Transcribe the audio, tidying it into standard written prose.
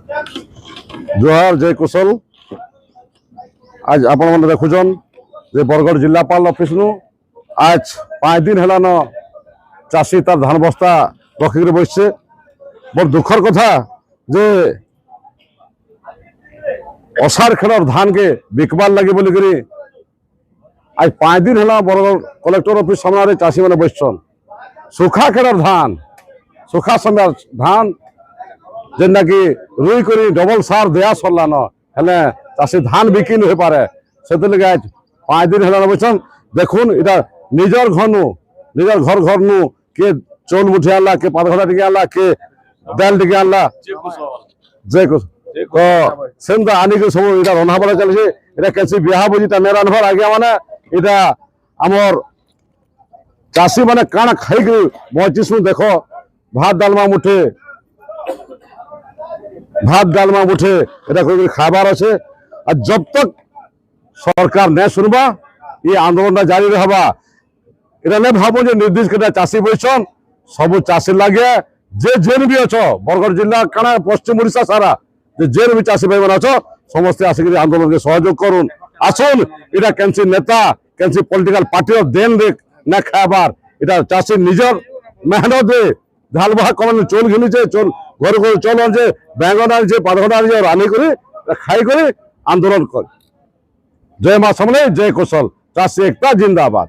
जोहार जय कुशल। आज आपण मैंने देखुन जे बरगढ़ जिलापाल ऑफिस नु आज 5 दिन है चाषी तार धान बस्ता रखिक बसছে। बड़ दुखर कथा जे असार खेलर धान के बिकबार लगे बोलिकी आज 5 दिन है बरगढ़ कलेक्टर ऑफिस सामने चाषी मैंने बसछन। सुखा खेलर धान सुखा समय धान जेनटा कि रुई कर डबल सार दिया सरलान हेले चाषी धान बिकी नहीं पारे से लगे आज 5 दिन है बसछन। देखुन इटा निजर घर नु निजर घर घर नु के चौल मुठी आनला के पातघटा टिके आनला के दाल टिके आनला जय कुछ तो सेमता आनी के सब इटा रंधा बड़ा चलছে। এটা কেনসি বিয়াহ বুঝিটা নে রানবার আগে মানে এটা আমার চাষী মানে কানা খাই के বচিস দেখো ভাত ডালমা মুঠে এটা কই খাবার আছে। আর जब तक सरकार ने सुनबा ये आंदोलन जारी रहबा। এটা ने भाबो जे निर्देश के चाषी बइछन सब चाषी लागे जे जेन भी अछ बरगढ़ जिला काना पश्चिम ओडिशा सारा जे जेन भी चाषी भाई मन अछ समस्त आसिक आंदोलन के सहयोग करुन। आसुन इटा केनसी नेता केनसी पॉलिटिकल पार्टी देन देख ना खाबार इटा चाषी निजर मेहनत दे ढाल बहा कमान चोल घिनीचे चोल घर घर चोल आनছে बैंगन आनছে पातघटा आनছে रानी करे खाई करे आंदोलन कर। जय मां समले जय कुशल चाषी एकता जिंदाबाद।